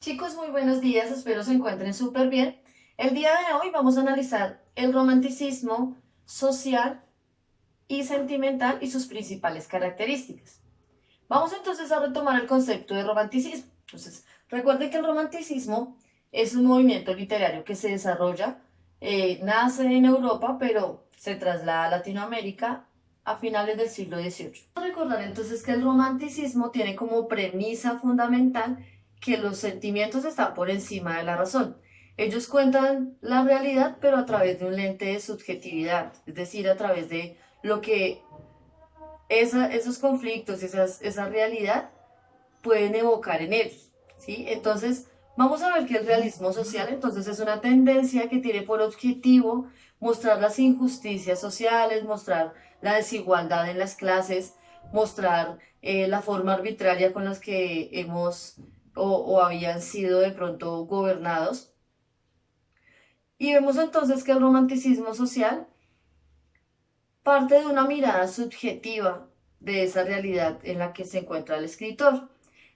Chicos, muy buenos días, espero se encuentren súper bien. El día de hoy vamos a analizar el romanticismo social y sentimental y sus principales características. Vamos entonces a retomar el concepto de romanticismo. Entonces, recuerden que el romanticismo es un movimiento literario que se desarrolla, nace en Europa, pero se traslada a Latinoamérica a finales del siglo XVIII. Recordar entonces que el romanticismo tiene como premisa fundamental que los sentimientos están por encima de la razón. Ellos cuentan la realidad, pero a través de un lente de subjetividad, es decir, a través de lo que esos conflictos, esa realidad pueden evocar en ellos, ¿sí? Entonces, vamos a ver que el realismo social entonces es una tendencia que tiene por objetivo mostrar las injusticias sociales, mostrar la desigualdad en las clases, mostrar la forma arbitraria con las que hemos o habían sido de pronto gobernados. Y vemos entonces que el romanticismo social parte de una mirada subjetiva de esa realidad en la que se encuentra el escritor.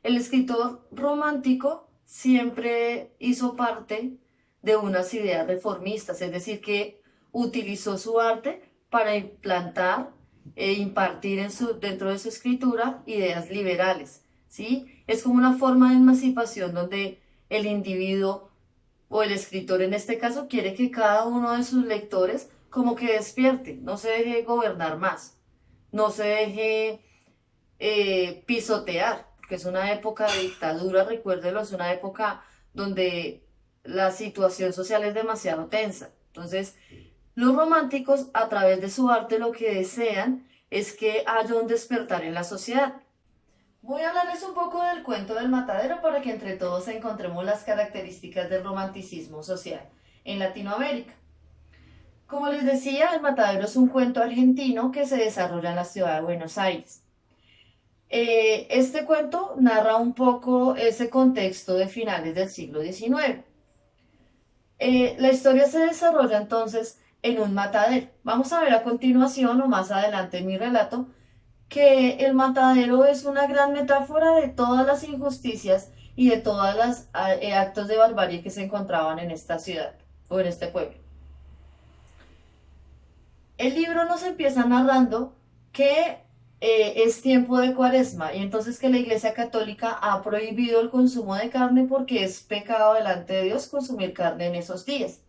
El escritor romántico siempre hizo parte de unas ideas reformistas, es decir, que utilizó su arte para implantar e impartir dentro de su escritura ideas liberales, ¿sí? Es como una forma de emancipación donde el individuo o el escritor en este caso quiere que cada uno de sus lectores como que despierte, no se deje gobernar más, no se deje pisotear, porque es una época de dictadura, recuérdelo, es una época donde la situación social es demasiado tensa. Entonces, los románticos a través de su arte lo que desean es que haya un despertar en la sociedad. Voy a hablarles un poco del cuento del matadero para que entre todos encontremos las características del romanticismo social en Latinoamérica. Como les decía, El Matadero es un cuento argentino que se desarrolla en la ciudad de Buenos Aires. Este cuento narra un poco ese contexto de finales del siglo XIX. La historia se desarrolla entonces en un matadero. Vamos a ver a continuación o más adelante en mi relato que el matadero es una gran metáfora de todas las injusticias y de todos los actos de barbarie que se encontraban en esta ciudad o en este pueblo. El libro nos empieza narrando que es tiempo de cuaresma y entonces que la Iglesia Católica ha prohibido el consumo de carne porque es pecado delante de Dios consumir carne en esos días.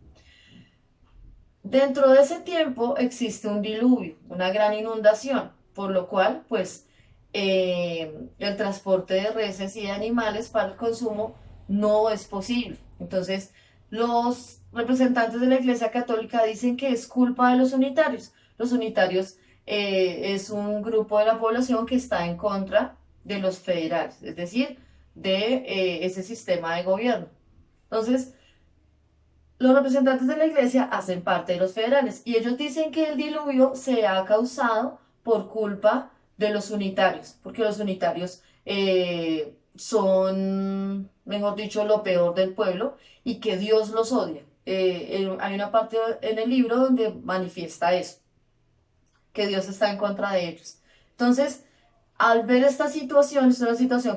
Dentro de ese tiempo existe un diluvio, una gran inundación, por lo cual, pues, el transporte de reses y de animales para el consumo no es posible. Entonces, los representantes de la Iglesia Católica dicen que es culpa de los unitarios. Los unitarios es un grupo de la población que está en contra de los federales, es decir, de ese sistema de gobierno. Entonces, los representantes de la iglesia hacen parte de los federales y ellos dicen que el diluvio se ha causado por culpa de los unitarios, porque los unitarios son, mejor dicho, lo peor del pueblo y que Dios los odia. Hay una parte en el libro donde manifiesta eso, que Dios está en contra de ellos. Entonces, al ver esta situación, es una situación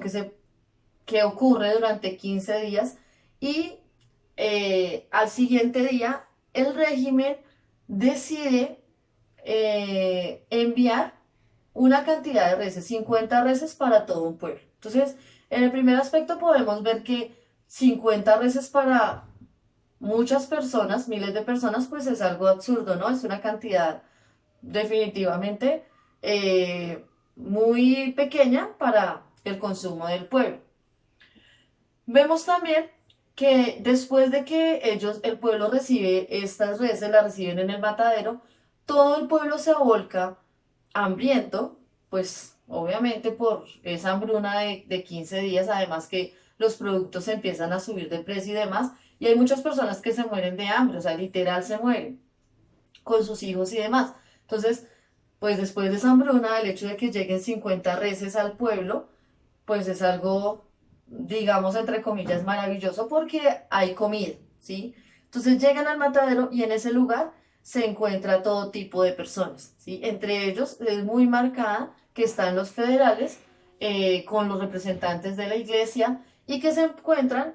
que ocurre durante 15 días y al siguiente día el régimen decide enviar una cantidad de reses, 50 reses para todo un pueblo. Entonces, en el primer aspecto podemos ver que 50 reses para muchas personas, miles de personas, pues es algo absurdo, ¿no? Es una cantidad definitivamente muy pequeña para el consumo del pueblo. Vemos también que después de que el pueblo recibe estas reses, las reciben en el matadero, todo el pueblo se volca hambriento, pues obviamente por esa hambruna de 15 días, además que los productos empiezan a subir de precio y demás, y hay muchas personas que se mueren de hambre, o sea, literal se mueren con sus hijos y demás. Entonces, pues después de esa hambruna, el hecho de que lleguen 50 reses al pueblo, pues es algo, digamos, entre comillas, maravilloso porque hay comida, ¿sí? Entonces llegan al matadero y en ese lugar se encuentra todo tipo de personas, ¿sí? Entre ellos es muy marcada que están los federales con los representantes de la iglesia y que se encuentran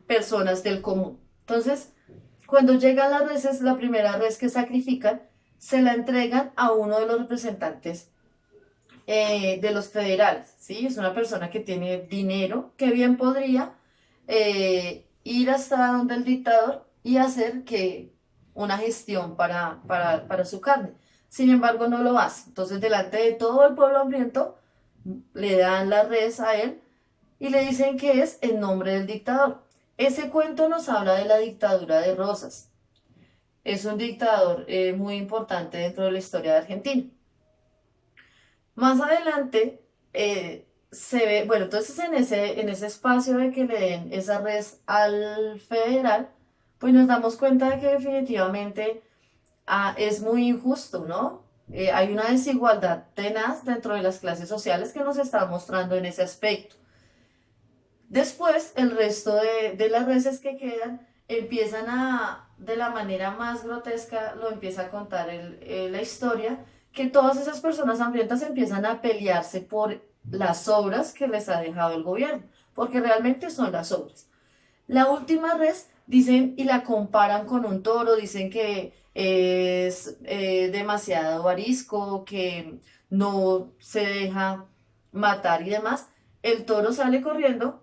personas del común. Entonces, cuando llegan las reses, la primera res que sacrifican, se la entregan a uno de los representantes de los federales, ¿sí? Es una persona que tiene dinero, que bien podría ir hasta donde el dictador y hacer que una gestión para su carne. Sin embargo, no lo hace. Entonces, delante de todo el pueblo hambriento, le dan la res a él y le dicen que es en nombre del dictador. Ese cuento nos habla de la dictadura de Rosas. Es un dictador muy importante dentro de la historia de Argentina. Más adelante se ve, bueno, entonces en ese espacio de que le den esa res al federal, pues nos damos cuenta de que definitivamente es muy injusto, ¿no? Hay una desigualdad tenaz dentro de las clases sociales que nos está mostrando en ese aspecto. Después, el resto de las reses que quedan empiezan de la manera más grotesca, lo empieza a contar la historia, que todas esas personas hambrientas empiezan a pelearse por las obras que les ha dejado el gobierno, porque realmente son las obras. La última res dicen y la comparan con un toro, dicen que es demasiado arisco, que no se deja matar y demás. El toro sale corriendo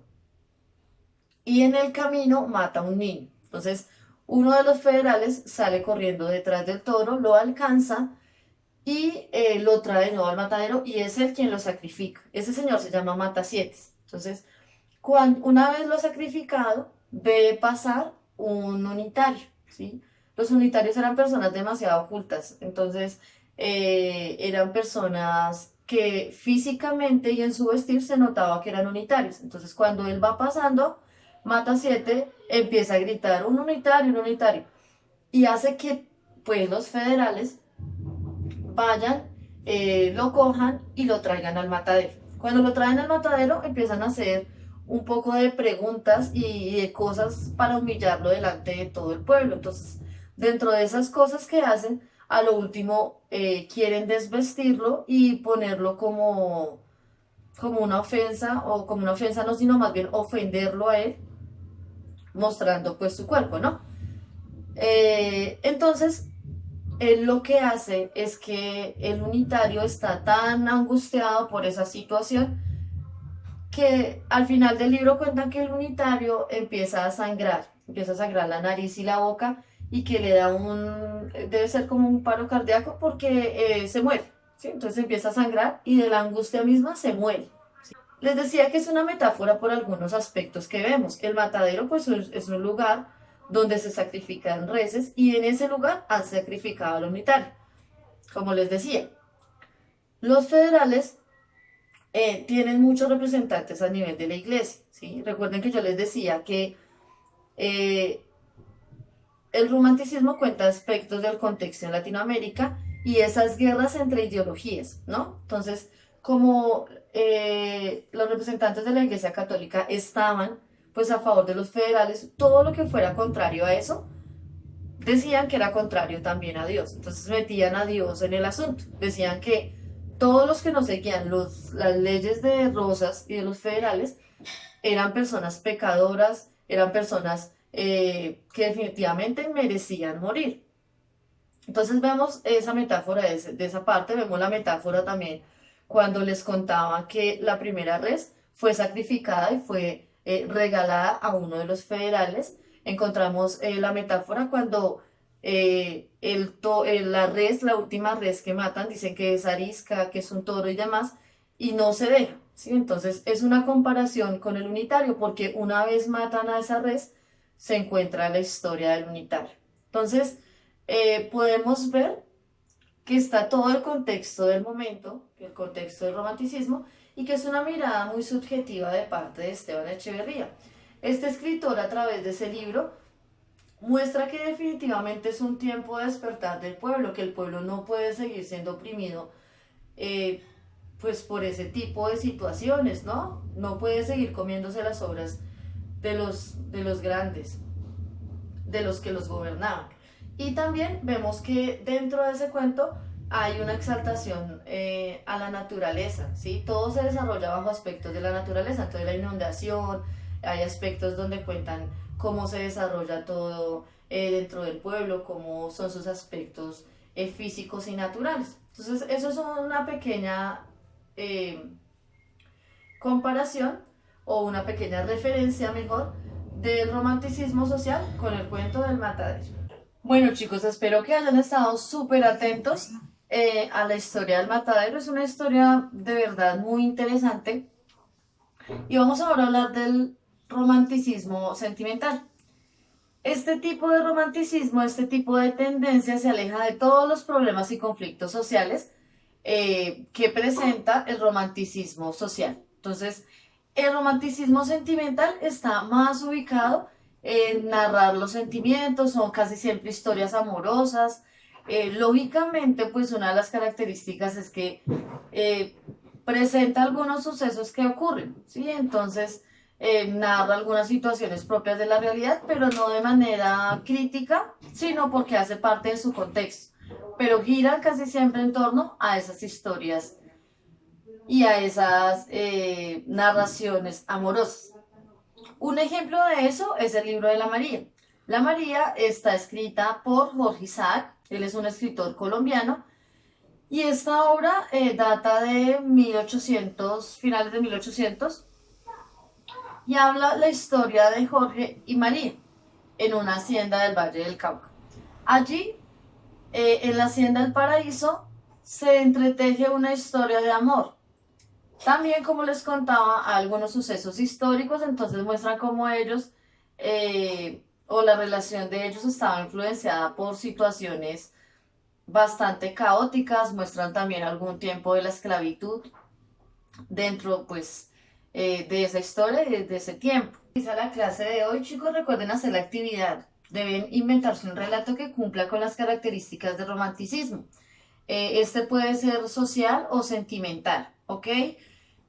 y en el camino mata a un niño. Entonces, uno de los federales sale corriendo detrás del toro, lo alcanza y lo trae de nuevo al matadero y es él quien lo sacrifica. Ese señor se llama Matasietes. Entonces, una vez lo sacrificado, ve pasar un unitario, ¿sí? Los unitarios eran personas demasiado ocultas, entonces eran personas que físicamente y en su vestir se notaba que eran unitarios. Entonces, cuando él va pasando, Matasiete empieza a gritar, un unitario, y hace que pues los federales vayan, lo cojan y lo traigan al matadero. Cuando lo traen al matadero empiezan a hacer un poco de preguntas y de cosas para humillarlo delante de todo el pueblo. Entonces, dentro de esas cosas que hacen, a lo último quieren desvestirlo y ponerlo como una ofensa, o como una ofensa no, sino más bien ofenderlo a él, mostrando pues su cuerpo, ¿no? Entonces, él lo que hace es que el unitario está tan angustiado por esa situación que al final del libro cuentan que el unitario empieza a sangrar la nariz y la boca y que le da debe ser como un paro cardíaco porque se muere, ¿sí? Entonces empieza a sangrar y de la angustia misma se muere. ¿Sí? Les decía que es una metáfora por algunos aspectos que vemos. El matadero pues es un lugar donde se sacrifican reses y en ese lugar han sacrificado al unitario. Como les decía, los federales tienen muchos representantes a nivel de la iglesia, ¿sí? Recuerden que yo les decía que eh, el romanticismo cuenta aspectos del contexto en Latinoamérica y esas guerras entre ideologías, ¿no? Entonces, como los representantes de la Iglesia Católica estaban pues a favor de los federales, todo lo que fuera contrario a eso, decían que era contrario también a Dios. Entonces metían a Dios en el asunto. Decían que todos los que no seguían las leyes de Rosas y de los federales eran personas pecadoras, eran personas que definitivamente merecían morir. Entonces vemos esa metáfora de esa parte, vemos la metáfora también cuando les contaba que la primera res fue sacrificada y fue regalada a uno de los federales. Encontramos la metáfora cuando la última res que matan, dicen que es arisca, que es un toro y demás, y no se deja, ¿sí? Entonces es una comparación con el unitario, porque una vez matan a esa res, se encuentra la historia del unitario. Entonces, podemos ver que está todo el contexto del momento, el contexto del romanticismo, y que es una mirada muy subjetiva de parte de Esteban Echeverría. Este escritor, a través de ese libro, muestra que definitivamente es un tiempo de despertar del pueblo, que el pueblo no puede seguir siendo oprimido pues por ese tipo de situaciones, ¿no? No puede seguir comiéndose las obras de los grandes, de los que los gobernaban. Y también vemos que dentro de ese cuento hay una exaltación a la naturaleza, ¿sí? Todo se desarrolla bajo aspectos de la naturaleza, entonces la inundación, hay aspectos donde cuentan cómo se desarrolla todo dentro del pueblo, cómo son sus aspectos físicos y naturales. Entonces, eso es una pequeña eh, comparación o una pequeña referencia mejor del romanticismo social con el cuento del matadero. Bueno chicos, espero que hayan estado súper atentos a la historia del matadero. Es una historia de verdad muy interesante. Y vamos ahora a hablar del romanticismo sentimental. Este tipo de romanticismo, este tipo de tendencia se aleja de todos los problemas y conflictos sociales que presenta el romanticismo social. Entonces, el romanticismo sentimental está más ubicado en narrar los sentimientos, son casi siempre historias amorosas. Lógicamente, pues una de las características es que eh, presenta algunos sucesos que ocurren, ¿sí? Entonces, narra algunas situaciones propias de la realidad, pero no de manera crítica, sino porque hace parte de su contexto. Pero gira casi siempre en torno a esas historias y a esas narraciones amorosas. Un ejemplo de eso es el libro de la María. La María está escrita por Jorge Isaac, él es un escritor colombiano, y esta obra data de 1800, finales de 1800, y habla la historia de Jorge y María en una hacienda del Valle del Cauca. Allí, en la hacienda del Paraíso, se entreteje una historia de amor. También, como les contaba, algunos sucesos históricos, entonces muestran cómo ellos o la relación de ellos estaba influenciada por situaciones bastante caóticas, muestran también algún tiempo de la esclavitud dentro, pues, de esa historia y de ese tiempo. Esa la clase de hoy, chicos, recuerden hacer la actividad. Deben inventarse un relato que cumpla con las características del romanticismo. Este puede ser social o sentimental, ¿ok?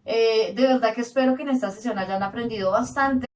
De verdad que espero que en esta sesión hayan aprendido bastante.